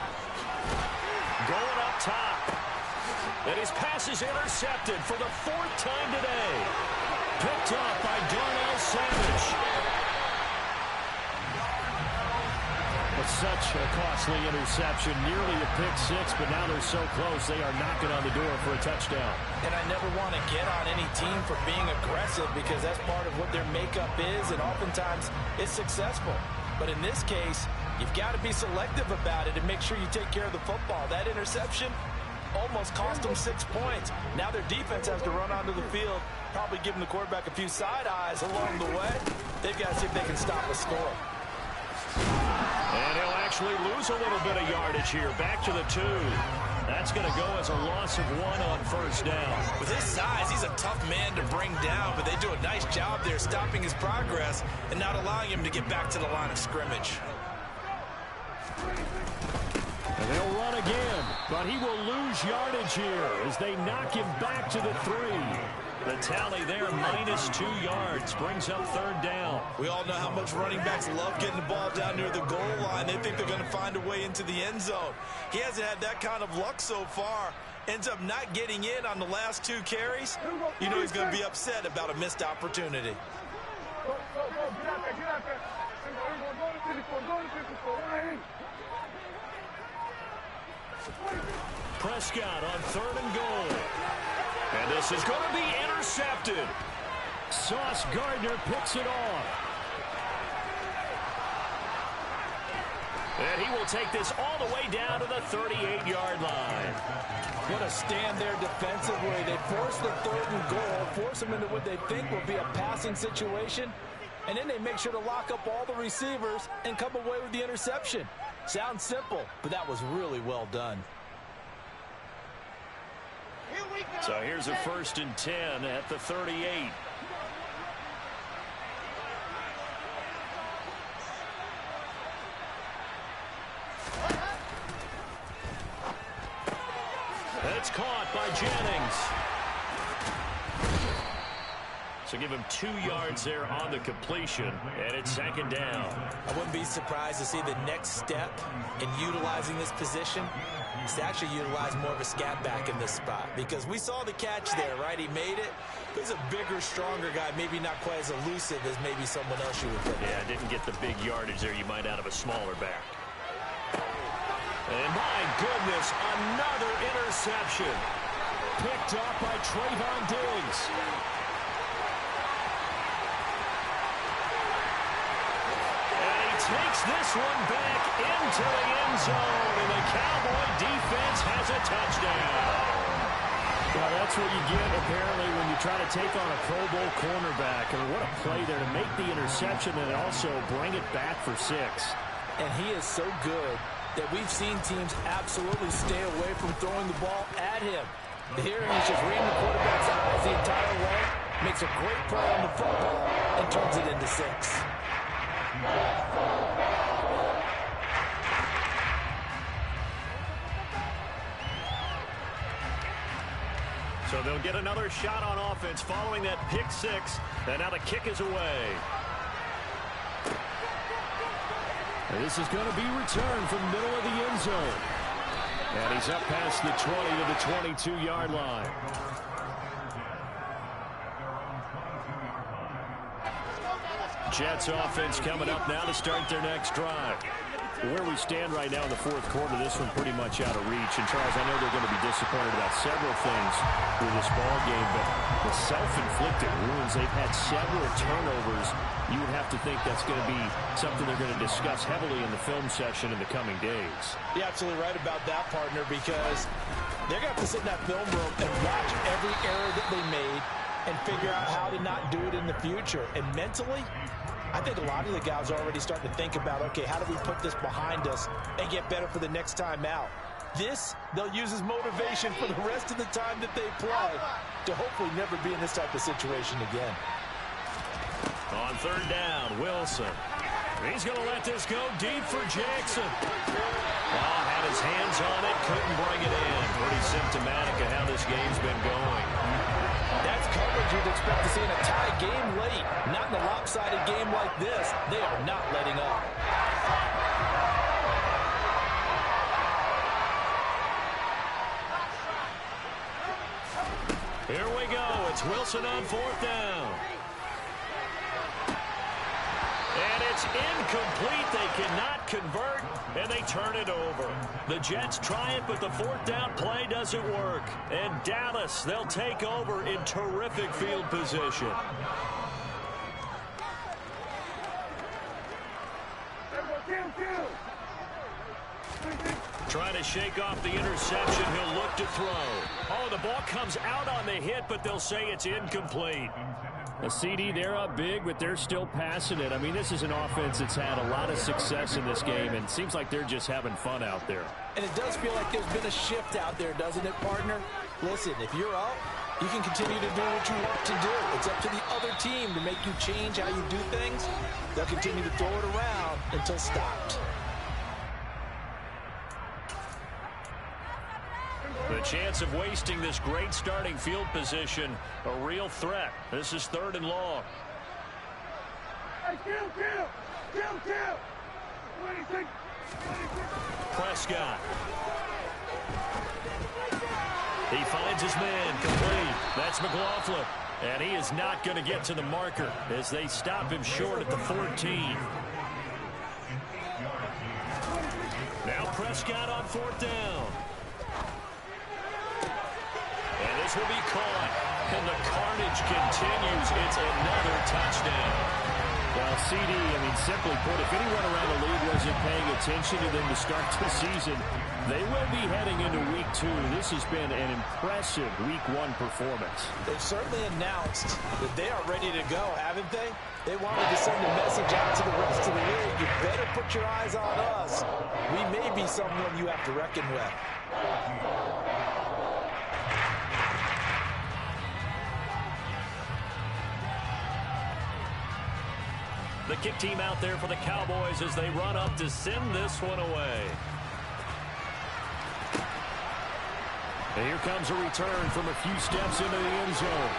Going up top. And his pass is intercepted for the 4th time today. Picked up by Darnell Savage. But such a costly interception. Nearly a pick-6, but now they're so close they are knocking on the door for a touchdown. And I never want to get on any team for being aggressive because that's part of what their makeup is, and oftentimes it's successful. But in this case, you've got to be selective about it and make sure you take care of the football. That interception almost cost them 6 points. Now their defense has to run onto the field, probably giving the quarterback a few side eyes along the way. They've got to see if they can stop a score. And he'll actually lose a little bit of yardage here. Back to the 2. That's going to go as a loss of 1 on 1st down. With his size, he's a tough man to bring down, but they do a nice job there stopping his progress and not allowing him to get back to the line of scrimmage. And they'll run again, but he will lose yardage here as they knock him back to the 3. The tally there, -2 yards, brings up 3rd down. We all know how much running backs love getting the ball down near the goal line. They think they're going to find a way into the end zone. He hasn't had that kind of luck so far. Ends up not getting in on the last 2 carries. You know he's going to be upset about a missed opportunity. Prescott on 3rd and goal. And this is going to be intercepted. Sauce Gardner picks it off. And he will take this all the way down to the 38-yard line. What a stand there defensively. They force the 3rd and goal, force them into what they think will be a passing situation, and then they make sure to lock up all the receivers and come away with the interception. Sounds simple, but that was really well done. So here's a 1st and 10 at the 38. That's caught by Jennings. So give him 2 yards there on the completion, and it's 2nd down. I wouldn't be surprised to see the next step in utilizing this position is to actually utilize more of a scat back in this spot, because we saw the catch there, right? He made it. He's a bigger, stronger guy, maybe not quite as elusive as maybe someone else you would put. Yeah, didn't get the big yardage there you might out of a smaller back. And my goodness, another interception. Picked off by Trayvon Diggs. Takes this one back into the end zone, and the Cowboy defense has a touchdown. Well, that's what you get, apparently, when you try to take on a Pro Bowl cornerback. I mean, what a play there to make the interception and also bring it back for 6. And he is so good that we've seen teams absolutely stay away from throwing the ball at him. Here he's just reading the quarterback's eyes the entire way, makes a great play on the football, and turns it into 6. So they'll get another shot on offense following that pick 6, and now the kick is away. And this is going to be returned from the middle of the end zone. And he's up past the 20 to the 22-yard line. Jets offense coming up now to start their next drive. Where we stand right now in the 4th quarter, this one pretty much out of reach. And, Charles, I know they're going to be disappointed about several things with this ball game, but the self-inflicted wounds, they've had several turnovers. You would have to think that's going to be something they're going to discuss heavily in the film session in the coming days. You're absolutely right about that, partner, because they're going to have to sit in that film room and watch every error that they made and figure out how to not do it in the future. And mentally, I think a lot of the guys are already starting to think about, okay, how do we put this behind us and get better for the next time out? This, they'll use as motivation for the rest of the time that they play to hopefully never be in this type of situation again. On 3rd down, Wilson. He's going to let this go deep for Jackson. Oh, had his hands on it, couldn't bring it in. Pretty symptomatic of how this game's been going. That's coverage you'd expect to see in a tie game late. Not in a lopsided game like this. They are not letting up. Here we go. It's Wilson on 4th down. And it's incomplete. They cannot convert, and they turn it over. The Jets try it, but the 4th down play doesn't work. And Dallas, they'll take over in terrific field position. Trying to shake off the interception. He'll look to throw. Oh, the ball comes out on the hit, but they'll say it's incomplete. A CD, they're up big, but they're still passing it. I mean, this is an offense that's had a lot of success in this game, and it seems like they're just having fun out there. And it does feel like there's been a shift out there, doesn't it, partner? Listen, if you're up, you can continue to do what you want to do. It's up to the other team to make you change how you do things. They'll continue to throw it around until stopped. The chance of wasting this great starting field position a real threat. This is 3rd and long. Kill. Prescott. He finds his man complete. That's McLaughlin. And he is not going to get to the marker as they stop him short at the 14. Now Prescott on 4th down. And this will be caught. And the carnage continues. It's another touchdown. Well, CD, I mean, simply put, if anyone around the league wasn't paying attention to them to start the season, they will be heading into Week 2. This has been an impressive Week 1 performance. They've certainly announced that they are ready to go, haven't they? They wanted to send a message out to the rest of the league. You better put your eyes on us. We may be someone you have to reckon with. The kick team out there for the Cowboys as they run up to send this one away. And here comes a return from a few steps into the end zone.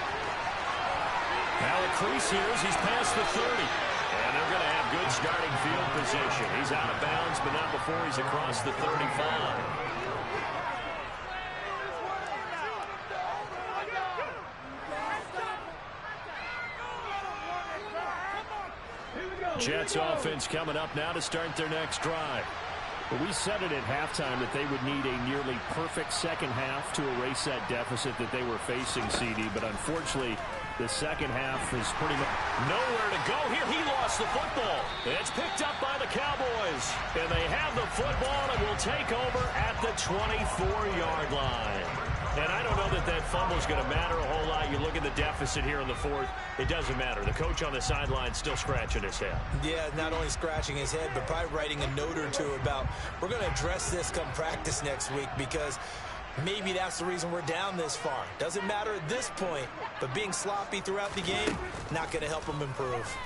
Now a crease here as he's past the 30. And they're going to have good starting field position. He's out of bounds, but not before he's across the 35. Jets offense coming up now to start their next drive. But we said it at halftime that they would need a nearly perfect second half to erase that deficit that they were facing, CD. But unfortunately, the second half is pretty much nowhere to go here. He lost the football. It's picked up by the Cowboys. And they have the football and will take over at the 24-yard line. And I don't know that that fumble is going to matter a whole lot. You look at the deficit here in the 4th. It doesn't matter. The coach on the sideline still scratching his head. Yeah, not only scratching his head, but probably writing a note or two about we're going to address this come practice next week because maybe that's the reason we're down this far. Doesn't matter at this point, but being sloppy throughout the game, not going to help him improve.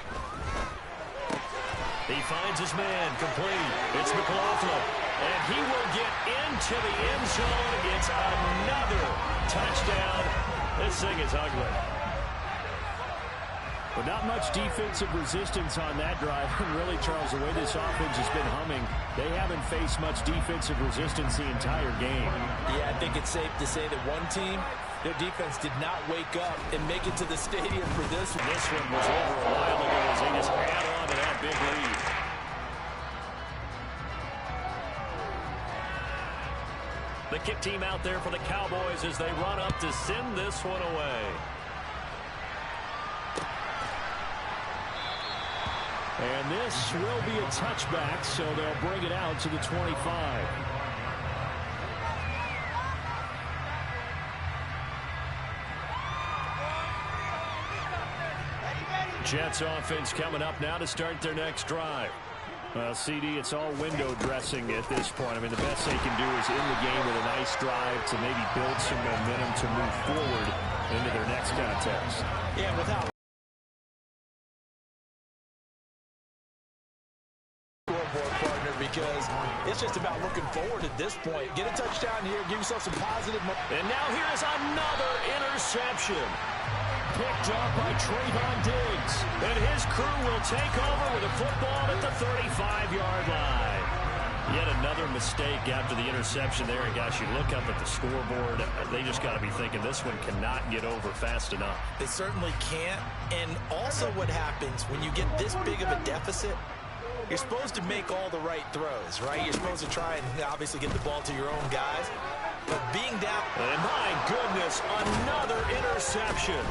He finds his man complete. It's McLaughlin. And he will get into the end zone. It's another touchdown. This thing is ugly. But not much defensive resistance on that drive. And really, Charles, the way this offense has been humming, they haven't faced much defensive resistance the entire game. Yeah, I think it's safe to say that one team, their defense did not wake up and make it to the stadium for this one. This one was over a while ago as they just add on to that big lead. The kick team out there for the Cowboys as they run up to send this one away. And this will be a touchback, so they'll bring it out to the 25. Jets offense coming up now to start their next drive. Well, CD, it's all window dressing at this point. I mean, the best they can do is in the game with a nice drive to maybe build some momentum to move forward into their next contest. Yeah, without scoreboard partner, because it's just about looking forward at this point. Get a touchdown here, give yourself some positive. And now here's another interception. Picked up by Trayvon Diggs. And his crew will take over with a football at the 35-yard line. Yet another mistake after the interception there. And gosh, you look up at the scoreboard, they just got to be thinking this one cannot get over fast enough. They certainly can't. And also what happens when you get this big of a deficit, you're supposed to make all the right throws, right? You're supposed to try and obviously get the ball to your own guys. But being down... And my goodness, another interception.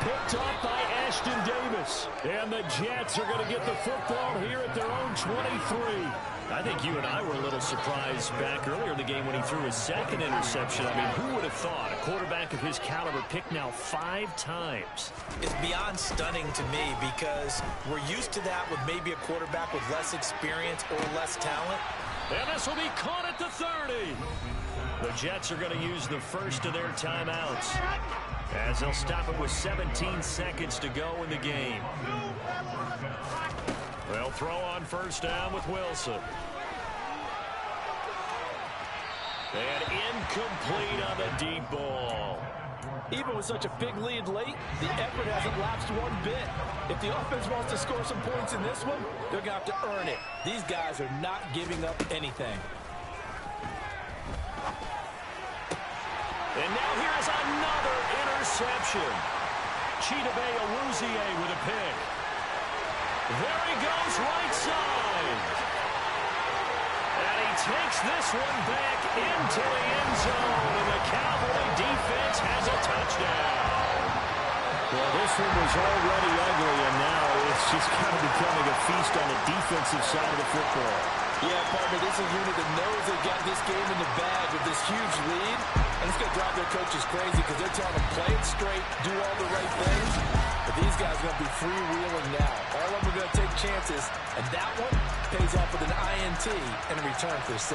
Picked up by Ashton Davis. And the Jets are going to get the football here at their own 23. I think you and I were a little surprised back earlier in the game when he threw his second interception. I mean, who would have thought a quarterback of his caliber picked now 5 times? It's beyond stunning to me because we're used to that with maybe a quarterback with less experience or less talent. And this will be caught at the 30. The Jets are going to use the first of their timeouts as they'll stop it with 17 seconds to go in the game. They'll throw on first down with Wilson. And incomplete on the deep ball. Even with such a big lead late, the effort hasn't lapsed one bit. If the offense wants to score some points in this one, they're going to have to earn it. These guys are not giving up anything. And now here's another interception. Chidobe Awuzie with a pick. There he goes, right side. And he takes this one back into the end zone. And the Cowboy defense has a touchdown. Well, this one was already ugly, and now it's just kind of becoming a feast on the defensive side of the football. Yeah, partner, this is a unit that knows they've got this game in the bag with this huge lead. And it's going to drive their coaches crazy because they're telling them play it straight, do all the right things. But these guys are going to be freewheeling now. All of them are going to take chances. And that one pays off with an INT and a return for 6.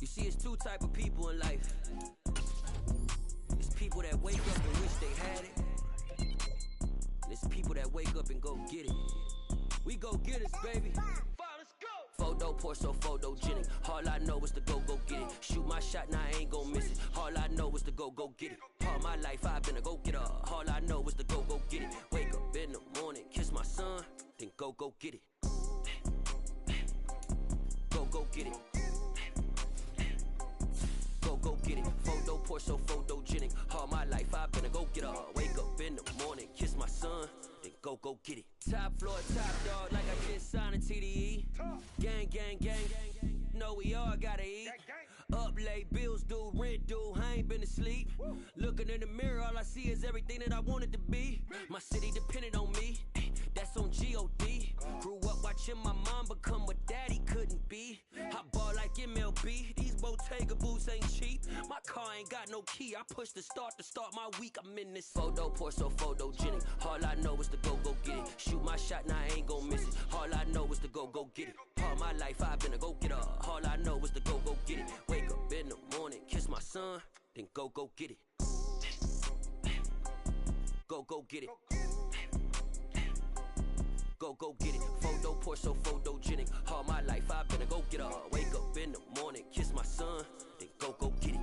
You see, it's two type of people in life. It's people that wake up and wish they had it. And it's people that wake up and go get it. We go get it, baby. Let's go. Photo poor, so photogenic. All I know is to go get it. Shoot my shot, now I ain't gon' miss it. All I know is to go get it. All my life I've been a go-getter. All I know is to go get it. Wake up in the morning, kiss my son, then go get it. Go get it. Go get it. Photo poor, so photogenic. All my life I've been a go-getter. Wake up in the morning, kiss my son, then go get it. Top floor, top dog, like I just signed a TDE. Gang, gang, gang, gang. Know we all gotta eat. Up late, bills due, rent due, I ain't been asleep. Looking in the mirror, all I see is everything that I wanted to be. My city depended on me, that's on G.O.D. Grew up watching my mom become what daddy couldn't be. I ball like MLB, these Bottega boots ain't cheap. My car ain't got no key, I push the start to start my week. I'm in this photo poor, so photogenic. All I know is to go get it. Shoot my shot, now I ain't gon' miss it. All I know is to go get it. All my life I've been a go-getter. All I know is to go get it. Wake up in the morning, kiss my son, then go get it. Go get it. Go get it. Photo poor, so photogenic. All my life I've been a go-getter. Wake up in the morning, kiss my son, then go get it.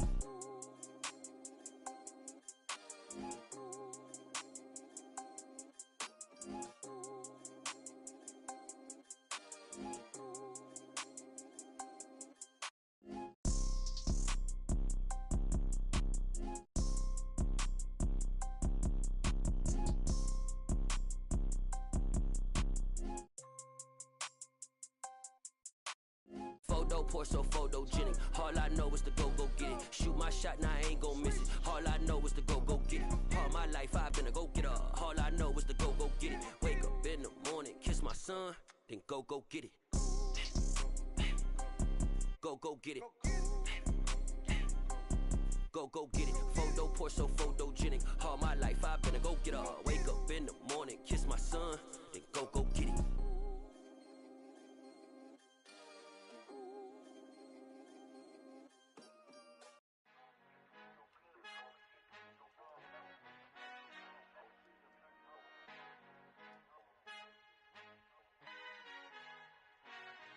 Photo poor, so photogenic. All I know is to go get it. Shoot my shot, now I ain't gon' miss it. All I know is to go get it. All my life I've been a go-getter. All I know is to go get it. Wake up in the morning, kiss my son, then go get it. Go get it. Go get it. Photo poor, so photogenic. All my life I've been a go-getter. Wake up in the morning, kiss my son, then go get it.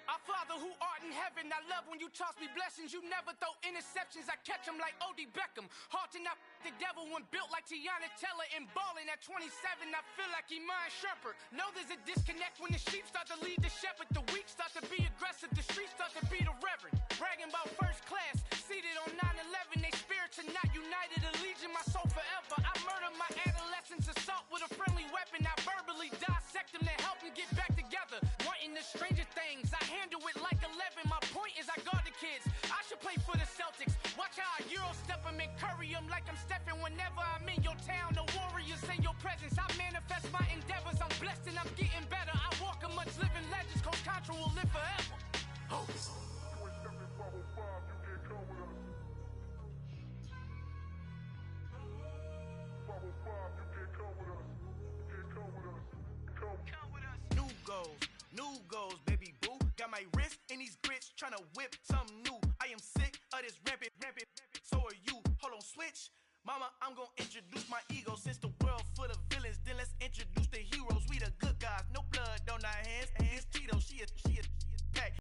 Our Father who art in heaven, I love when you toss me blessings. You never throw interceptions, I catch them like O.D. Beckham. Hard to not the devil when built like Tiana Teller and balling at 27, I feel like Iman Shumpert. Know there's a disconnect when the sheep start to lead the shepherd. The weak start to be aggressive, the streets start to be the reverend. Bragging about first class, seated on 9/11. They spirits are not united, a legion, my soul forever. I murdered my adolescence, assault with a friendly weapon. I verbally dissect them to help them get back together. Wanting the stranger things, I handle it like 11. My point is I guard the kids. tryna whip something new. I am sick of this rampant. So are you. Hold on, switch. Mama, I'm gonna introduce my ego since